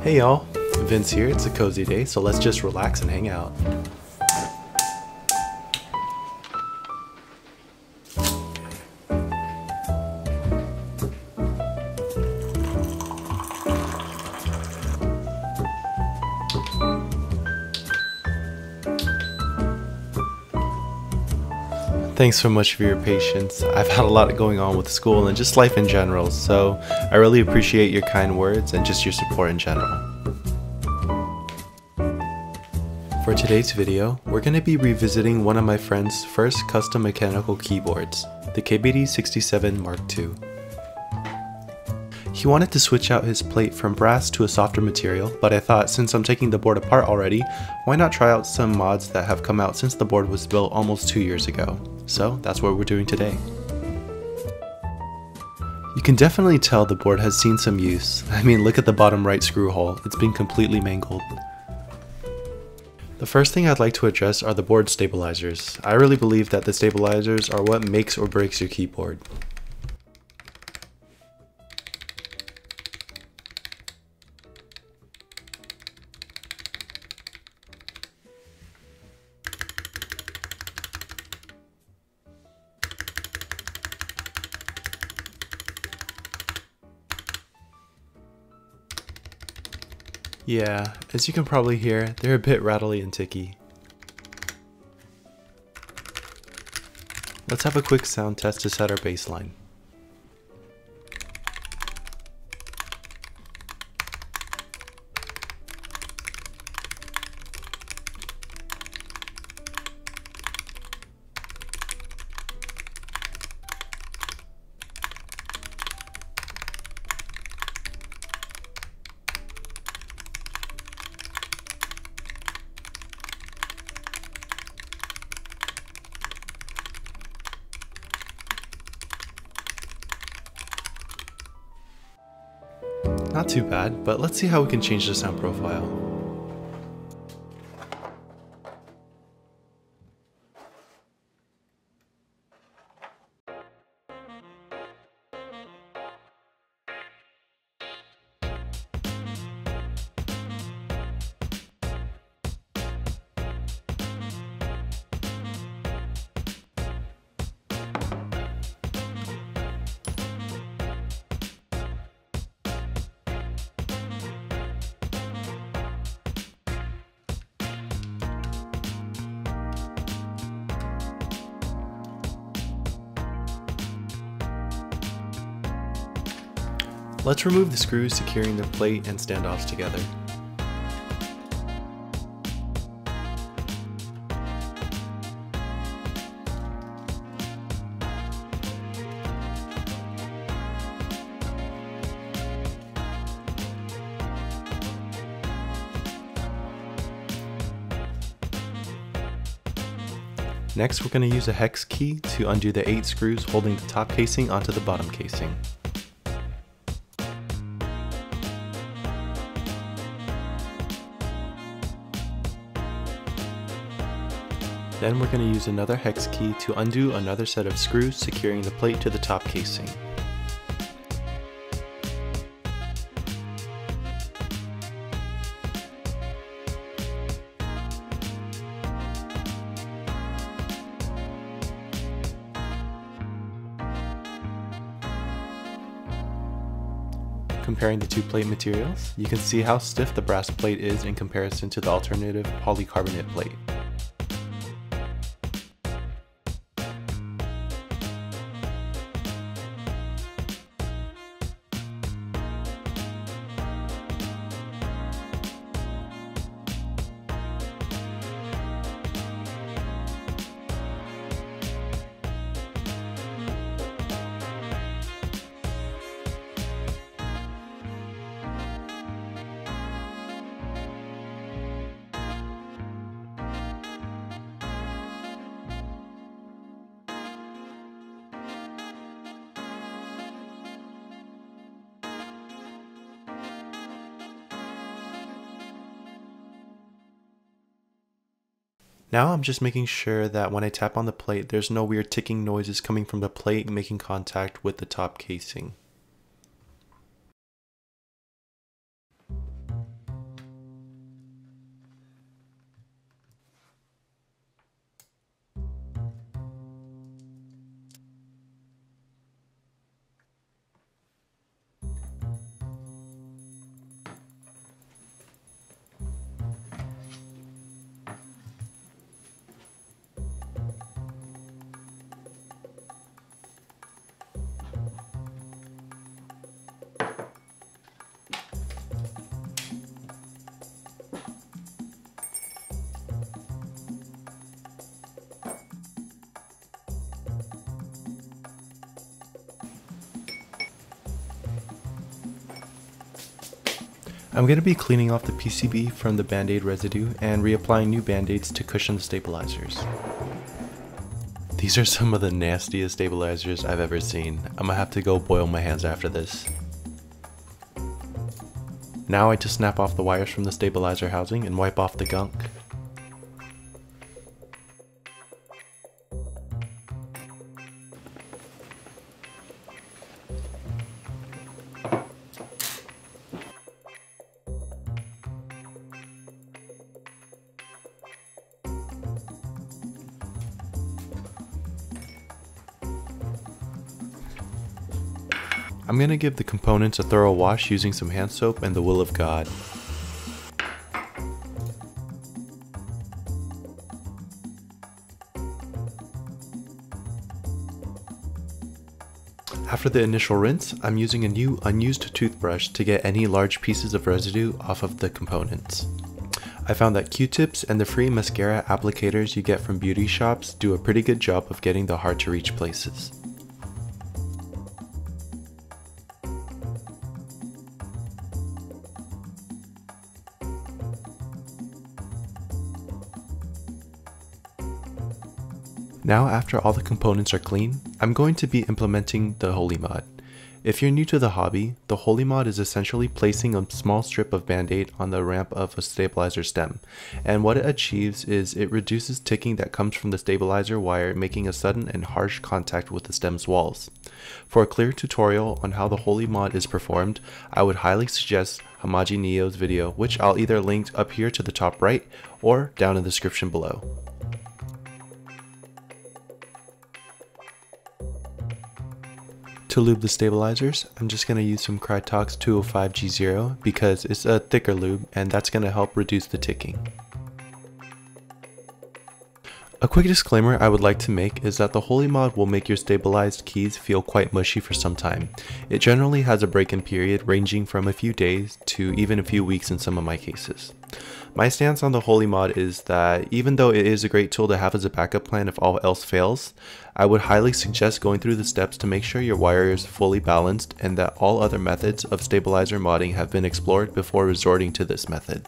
Hey y'all, Vince here. It's a cozy day, so let's just relax and hang out. Thanks so much for your patience. I've had a lot going on with school and just life in general, so I really appreciate your kind words and just your support in general. For today's video, we're going to be revisiting one of my friend's first custom mechanical keyboards, the KBD67 Mark II. He wanted to switch out his plate from brass to a softer material, but I thought since I'm taking the board apart already, why not try out some mods that have come out since the board was built almost 2 years ago. So that's what we're doing today. You can definitely tell the board has seen some use. I mean, look at the bottom right screw hole, it's been completely mangled. The first thing I'd like to address are the board stabilizers. I really believe that the stabilizers are what makes or breaks your keyboard. Yeah, as you can probably hear, they're a bit rattly and ticky. Let's have a quick sound test to set our baseline. Not too bad, but let's see how we can change the sound profile. Let's remove the screws securing the plate and standoffs together. Next, we're going to use a hex key to undo the 8 screws holding the top casing onto the bottom casing. Then we're going to use another hex key to undo another set of screws securing the plate to the top casing. Comparing the two plate materials, you can see how stiff the brass plate is in comparison to the alternative polycarbonate plate. Now I'm just making sure that when I tap on the plate, there's no weird ticking noises coming from the plate making contact with the top casing. I'm going to be cleaning off the PCB from the band-aid residue and reapplying new band-aids to cushion the stabilizers. These are some of the nastiest stabilizers I've ever seen. I'm gonna have to go boil my hands after this. Now I just snap off the wires from the stabilizer housing and wipe off the gunk. I'm going to give the components a thorough wash using some hand soap and the will of God. After the initial rinse, I'm using a new unused toothbrush to get any large pieces of residue off of the components. I found that Q-tips and the free mascara applicators you get from beauty shops do a pretty good job of getting the hard to reach places. Now after all the components are clean, I'm going to be implementing the Holy Mod. If you're new to the hobby, the Holy Mod is essentially placing a small strip of band-aid on the ramp of a stabilizer stem, and what it achieves is it reduces ticking that comes from the stabilizer wire, making a sudden and harsh contact with the stem's walls. For a clear tutorial on how the Holy Mod is performed, I would highly suggest Hamaji Neo's video, which I'll either link up here to the top right or down in the description below. To lube the stabilizers, I'm just going to use some Krytox 205G0 because it's a thicker lube and that's going to help reduce the ticking. A quick disclaimer I would like to make is that the Holy Mod will make your stabilized keys feel quite mushy for some time. It generally has a break-in period ranging from a few days to even a few weeks in some of my cases. My stance on the Holy Mod is that even though it is a great tool to have as a backup plan if all else fails, I would highly suggest going through the steps to make sure your wire is fully balanced and that all other methods of stabilizer modding have been explored before resorting to this method.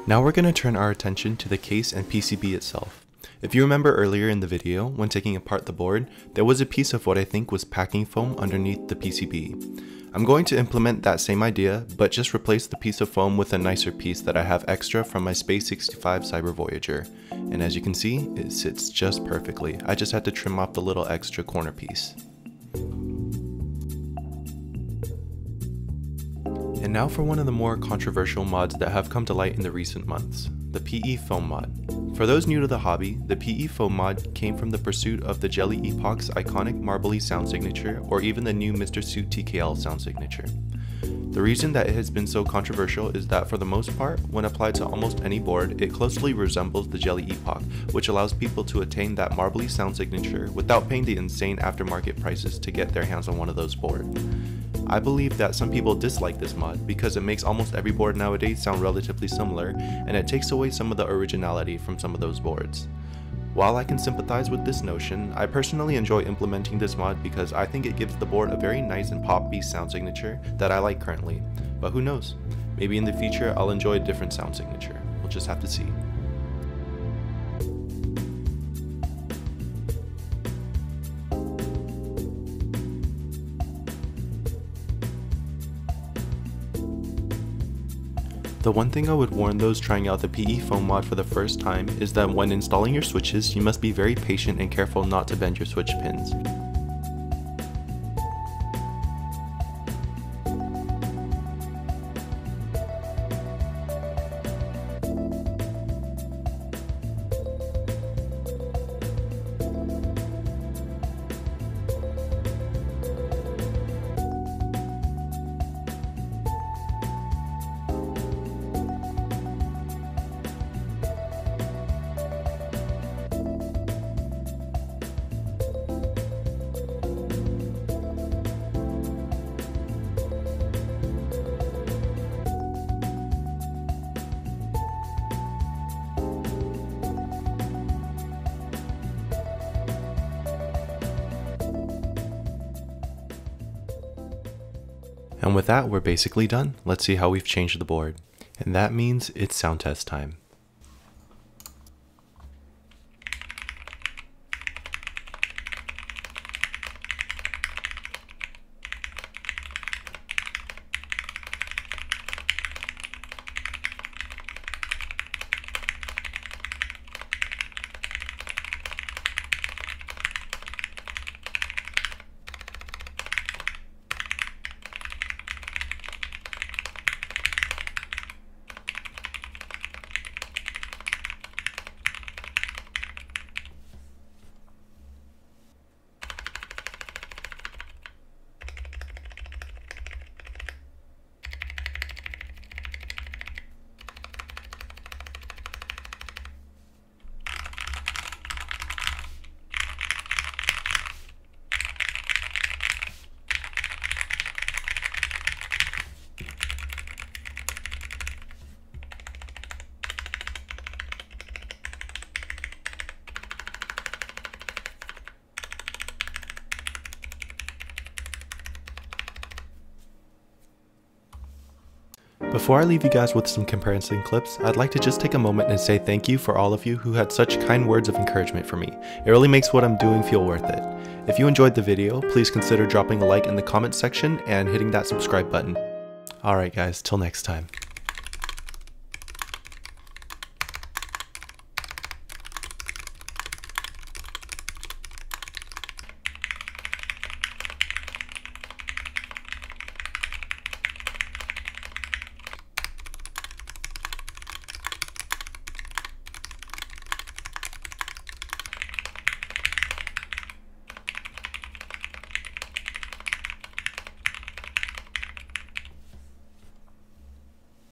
Now we're going to turn our attention to the case and PCB itself. If you remember earlier in the video, when taking apart the board, there was a piece of what I think was packing foam underneath the PCB. I'm going to implement that same idea, but just replace the piece of foam with a nicer piece that I have extra from my Space 65 Cyber Voyager. And as you can see, it sits just perfectly. I just had to trim off the little extra corner piece. And now for one of the more controversial mods that have come to light in the recent months, the PE foam mod. For those new to the hobby, the PE foam mod came from the pursuit of the Jelly Epoch's iconic marbly sound signature, or even the new Mr. Suit TKL sound signature. The reason that it has been so controversial is that for the most part, when applied to almost any board, it closely resembles the Jelly Epoch, which allows people to attain that marbly sound signature without paying the insane aftermarket prices to get their hands on one of those boards. I believe that some people dislike this mod because it makes almost every board nowadays sound relatively similar, and it takes away some of the originality from some of those boards. While I can sympathize with this notion, I personally enjoy implementing this mod because I think it gives the board a very nice and pop-y sound signature that I like currently, but who knows, maybe in the future I'll enjoy a different sound signature, we'll just have to see. The one thing I would warn those trying out the PE foam mod for the first time is that when installing your switches, you must be very patient and careful not to bend your switch pins. And with that, we're basically done. Let's see how we've changed the board. And that means it's sound test time. Before I leave you guys with some comparison clips, I'd like to just take a moment and say thank you for all of you who had such kind words of encouragement for me. It really makes what I'm doing feel worth it. If you enjoyed the video, please consider dropping a like in the comments section and hitting that subscribe button. Alright guys, till next time.